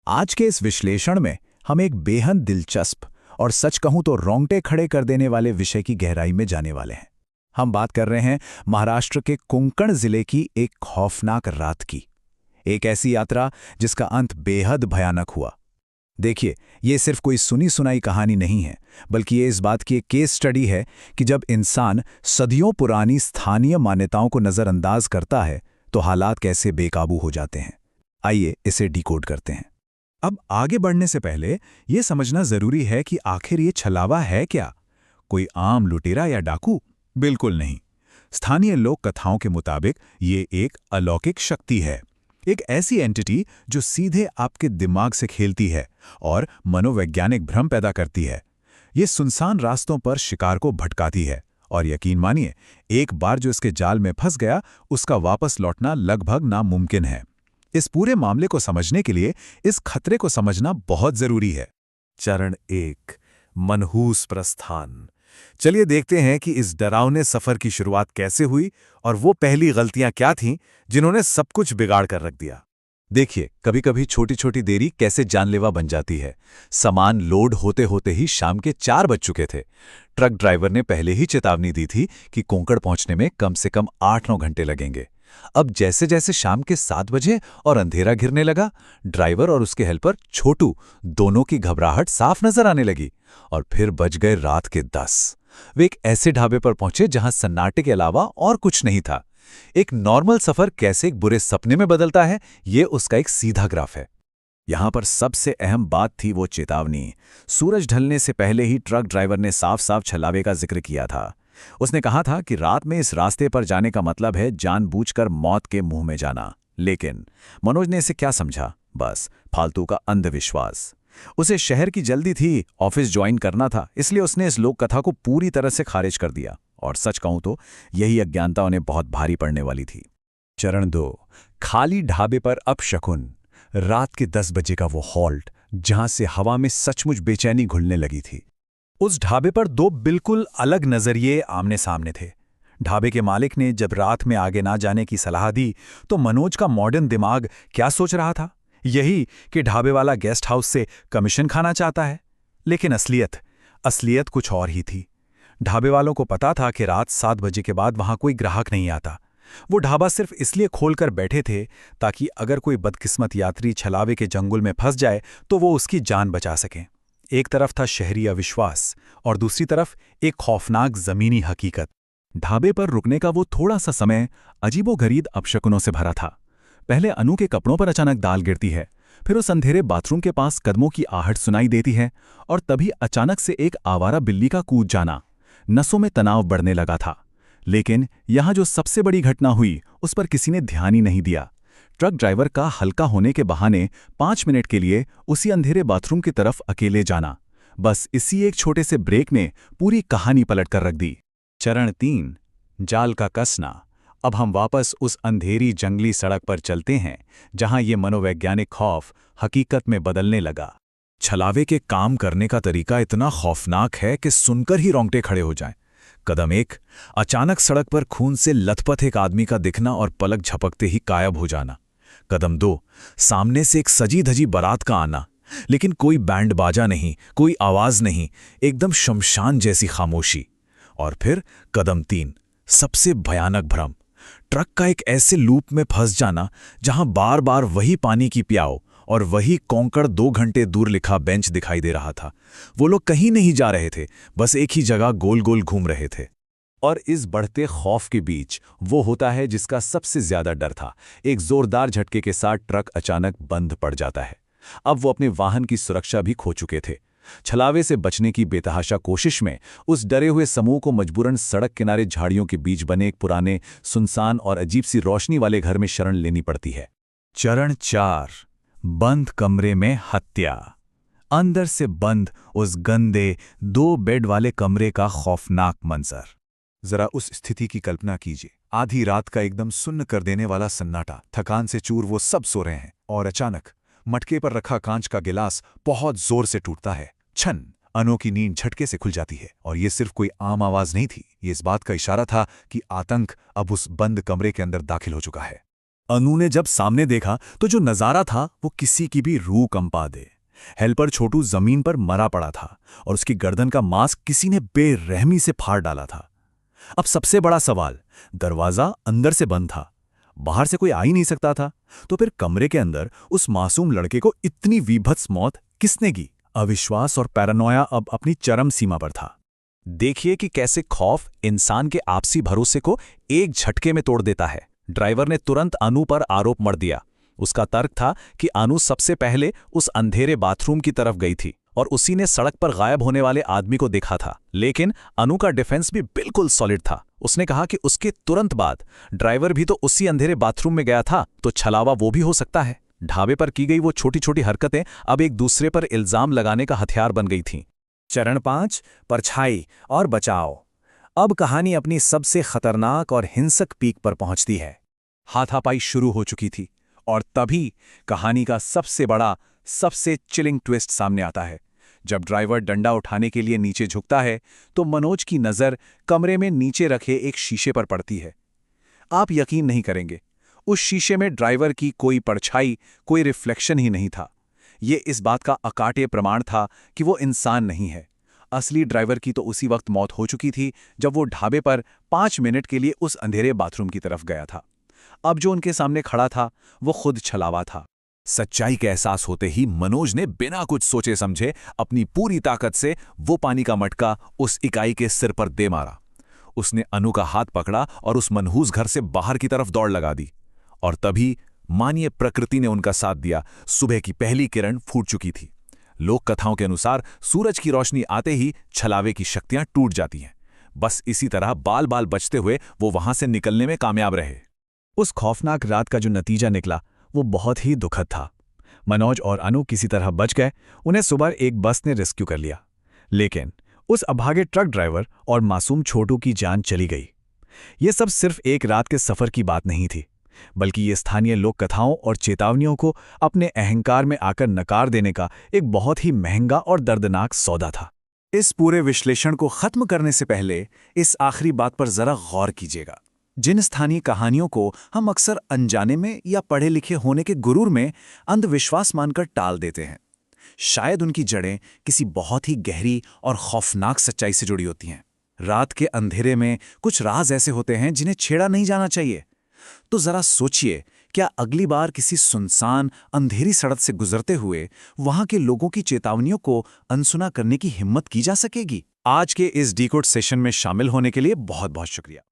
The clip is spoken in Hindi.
आज के इस विश्लेषण में हम एक बेहद दिलचस्प और सच कहूं तो रोंगटे खड़े कर देने वाले विषय की गहराई में जाने वाले हैं। हम बात कर रहे हैं महाराष्ट्र के कोंकण जिले की एक खौफनाक रात की। एक ऐसी यात्रा जिसका अंत बेहद भयानक हुआ। देखिए, ये सिर्फ कोई सुनी सुनाई कहानी नहीं है, बल्कि ये इस बात की एक केस स्टडी है कि जब इंसान सदियों पुरानी स्थानीय मान्यताओं को नज़रअंदाज करता है तो हालात कैसे बेकाबू हो जाते हैं। आइए इसे डिकोड करते हैं। अब आगे बढ़ने से पहले यह समझना जरूरी है कि आखिर ये छलावा है क्या? कोई आम लुटेरा या डाकू? बिल्कुल नहीं। स्थानीय लोक कथाओं के मुताबिक ये एक अलौकिक शक्ति है, एक ऐसी एंटिटी जो सीधे आपके दिमाग से खेलती है और मनोवैज्ञानिक भ्रम पैदा करती है। ये सुनसान रास्तों पर शिकार को भटकाती है और यकीन मानिए, एक बार जो इसके जाल में फंस गया उसका वापस लौटना लगभग नामुमकिन है। इस पूरे मामले को समझने के लिए इस खतरे को समझना बहुत जरूरी है। चरण 1, मनहूस प्रस्थान। चलिए देखते हैं कि इस डरावने सफर की शुरुआत कैसे हुई और वो पहली गलतियां क्या थीं जिन्होंने सब कुछ बिगाड़ कर रख दिया। देखिए, कभी कभी छोटी छोटी देरी कैसे जानलेवा बन जाती है। सामान लोड होते होते ही शाम के 4 बज चुके थे। ट्रक ड्राइवर ने पहले ही चेतावनी दी थी कि कोंकण पहुंचने में कम से कम 8-9 घंटे लगेंगे। अब जैसे जैसे शाम के 7 बजे और अंधेरा घिरने लगा, ड्राइवर और उसके हेल्पर छोटू दोनों की घबराहट साफ नजर आने लगी। और फिर बज गए रात के 10। वे एक ऐसे ढाबे पर पहुंचे जहां सन्नाटे के अलावा और कुछ नहीं था। एक नॉर्मल सफर कैसे एक बुरे सपने में बदलता है, ये उसका एक सीधा ग्राफ है। यहां पर सबसे अहम बात थी वो चेतावनी। सूरज ढलने से पहले ही ट्रक ड्राइवर ने साफ साफ छलावे का जिक्र किया था। उसने कहा था कि रात में इस रास्ते पर जाने का मतलब है जानबूझकर मौत के मुंह में जाना। लेकिन मनोज ने इसे क्या समझा? बस फालतू का अंधविश्वास। उसे शहर की जल्दी थी, ऑफिस ज्वाइन करना था, इसलिए उसने इस लोक कथा को पूरी तरह से खारिज कर दिया। और सच कहूं तो यही अज्ञानता उन्हें बहुत भारी पड़ने वाली थी। चरण 2, खाली ढाबे पर अपशकुन। रात के 10 बजे का वो हॉल्ट जहां से हवा में सचमुच बेचैनी घुलने लगी थी। उस ढाबे पर 2 बिल्कुल अलग नजरिए आमने सामने थे। ढाबे के मालिक ने जब रात में आगे ना जाने की सलाह दी तो मनोज का मॉडर्न दिमाग क्या सोच रहा था? यही कि ढाबे वाला गेस्ट हाउस से कमीशन खाना चाहता है। लेकिन असलियत कुछ और ही थी। ढाबे वालों को पता था कि रात 7 बजे के बाद वहां कोई ग्राहक नहीं आता। वो ढाबा सिर्फ इसलिए खोलकर बैठे थे ताकि अगर कोई बदकिस्मत यात्री छलावे के जंगल में फंस जाए तो वो उसकी जान बचा सकें। एक तरफ था शहरी अविश्वास और दूसरी तरफ एक खौफनाक जमीनी हकीकत। ढाबे पर रुकने का वो थोड़ा सा समय अजीबोगरीब अपशकुनों से भरा था। पहले अनु के कपड़ों पर अचानक दाल गिरती है, फिर उस अंधेरे बाथरूम के पास कदमों की आहट सुनाई देती है और तभी अचानक से एक आवारा बिल्ली का कूद जाना। नसों में तनाव बढ़ने लगा था। लेकिन यहां जो सबसे बड़ी घटना हुई उस पर किसी ने ध्यान ही नहीं दिया। ट्रक ड्राइवर का हल्का होने के बहाने 5 मिनट के लिए उसी अंधेरे बाथरूम की तरफ अकेले जाना। बस इसी एक छोटे से ब्रेक ने पूरी कहानी पलट कर रख दी। चरण 3, जाल का कसना। अब हम वापस उस अंधेरी जंगली सड़क पर चलते हैं जहां ये मनोवैज्ञानिक खौफ हकीकत में बदलने लगा। छलावे के काम करने का तरीका इतना खौफनाक है कि सुनकर ही रोंगटे खड़े हो जाएं। कदम 1, अचानक सड़क पर खून से लथपथ एक आदमी का दिखना और पलक झपकते ही गायब हो जाना। कदम 2, सामने से एक सजी धजी बारात का आना, लेकिन कोई बैंड बाजा नहीं, कोई आवाज नहीं, एकदम शमशान जैसी खामोशी। और फिर कदम 3, सबसे भयानक भ्रम। ट्रक का एक ऐसे लूप में फंस जाना जहां बार बार वही पानी की प्याऊ और वही कोंकण 2 घंटे दूर लिखा बेंच दिखाई दे रहा था। वो लोग कहीं नहीं जा रहे थे, बस एक ही जगह गोल गोल घूम रहे थे। और इस बढ़ते खौफ के बीच वो होता है जिसका सबसे ज्यादा डर था। एक जोरदार झटके के साथ ट्रक अचानक बंद पड़ जाता है। अब वो अपने वाहन की सुरक्षा भी खो चुके थे। छलावे से बचने की बेतहाशा कोशिश में उस डरे हुए समूह को मजबूरन सड़क किनारे झाड़ियों के बीच बने एक पुराने, सुनसान और अजीब सी रोशनी वाले घर में शरण लेनी पड़ती है। चरण 4, बंद कमरे में हत्या। अंदर से बंद उस गंदे 2 बेड वाले कमरे का खौफनाक मंजर। जरा उस स्थिति की कल्पना कीजिए। आधी रात का एकदम सुन्न कर देने वाला सन्नाटा, थकान से चूर वो सब सो रहे हैं और अचानक मटके पर रखा कांच का गिलास बहुत जोर से टूटता है। छन, अनु की नींद झटके से खुल जाती है। और ये सिर्फ कोई आम आवाज नहीं थी, ये इस बात का इशारा था कि आतंक अब उस बंद कमरे के अंदर दाखिल हो चुका है। अनु ने जब सामने देखा तो जो नजारा था वो किसी की भी रूह कंपा दे। हेल्पर छोटू जमीन पर मरा पड़ा था और उसकी गर्दन का मांस किसी ने बेरहमी से फाड़ डाला था। अब सबसे बड़ा सवाल, दरवाजा अंदर से बंद था, बाहर से कोई आ ही नहीं सकता था, तो फिर कमरे के अंदर उस मासूम लड़के को इतनी वीभत्स मौत किसने की? अविश्वास और पैरानोया अब अपनी चरम सीमा पर था। देखिए कि कैसे खौफ इंसान के आपसी भरोसे को एक झटके में तोड़ देता है। ड्राइवर ने तुरंत अनु पर आरोप मढ़ दिया। उसका तर्क था कि अनु सबसे पहले उस अंधेरे बाथरूम की तरफ गई थी और उसी ने सड़क पर गायब होने वाले आदमी को देखा था। लेकिन अनु का डिफेंस भी बिल्कुल सॉलिड था। उसने कहा कि उसके तुरंत बाद ड्राइवर भी तो उसी अंधेरे बाथरूम में गया था, तो छलावा वो भी हो सकता है। ढाबे पर की गई वो छोटी छोटी हरकतें अब एक दूसरे पर इल्जाम लगाने का हथियार बन गई थीं। चरण 5, परछाई और बचाव। अब कहानी अपनी सबसे खतरनाक और हिंसक पीक पर पहुंचती है। हाथापाई शुरू हो चुकी थी और तभी कहानी का सबसे बड़ा, सबसे चिलिंग ट्विस्ट सामने आता है। जब ड्राइवर डंडा उठाने के लिए नीचे झुकता है तो मनोज की नज़र कमरे में नीचे रखे एक शीशे पर पड़ती है। आप यकीन नहीं करेंगे, उस शीशे में ड्राइवर की कोई परछाई, कोई रिफ्लेक्शन ही नहीं था। ये इस बात का अकाट्य प्रमाण था कि वो इंसान नहीं है। असली ड्राइवर की तो उसी वक्त मौत हो चुकी थी जब वो ढाबे पर 5 मिनट के लिए उस अंधेरे बाथरूम की तरफ गया था। अब जो उनके सामने खड़ा था वो खुद छलावा था। सच्चाई का एहसास होते ही मनोज ने बिना कुछ सोचे समझे अपनी पूरी ताकत से वो पानी का मटका उस इकाई के सिर पर दे मारा। उसने अनु का हाथ पकड़ा और उस मनहूस घर से बाहर की तरफ दौड़ लगा दी। और तभी मानिए प्रकृति ने उनका साथ दिया। सुबह की पहली किरण फूट चुकी थी। लोक कथाओं के अनुसार सूरज की रोशनी आते ही छलावे की शक्तियां टूट जाती हैं। बस इसी तरह बाल बाल बचते हुए वो वहां से निकलने में कामयाब रहे। उस खौफनाक रात का जो नतीजा निकला वो बहुत ही दुखद था। मनोज और अनु किसी तरह बच गए। उन्हें सुबह एक बस ने रेस्क्यू कर लिया, लेकिन उस अभागे ट्रक ड्राइवर और मासूम छोटू की जान चली गई। ये सब सिर्फ एक रात के सफर की बात नहीं थी, बल्कि ये स्थानीय लोक कथाओं और चेतावनियों को अपने अहंकार में आकर नकार देने का एक बहुत ही महंगा और दर्दनाक सौदा था। इस पूरे विश्लेषण को खत्म करने से पहले इस आखिरी बात पर जरा गौर कीजिएगा। जिन स्थानीय कहानियों को हम अक्सर अनजाने में या पढ़े लिखे होने के गुरूर में अंधविश्वास मानकर टाल देते हैं, शायद उनकी जड़ें किसी बहुत ही गहरी और खौफनाक सच्चाई से जुड़ी होती हैं। रात के अंधेरे में कुछ राज ऐसे होते हैं जिन्हें छेड़ा नहीं जाना चाहिए। तो जरा सोचिए, क्या अगली बार किसी सुनसान अंधेरी सड़क से गुजरते हुए वहां के लोगों की चेतावनियों को अनसुना करने की हिम्मत की जा सकेगी? आज के इस डीकोड सेशन में शामिल होने के लिए बहुत बहुत शुक्रिया।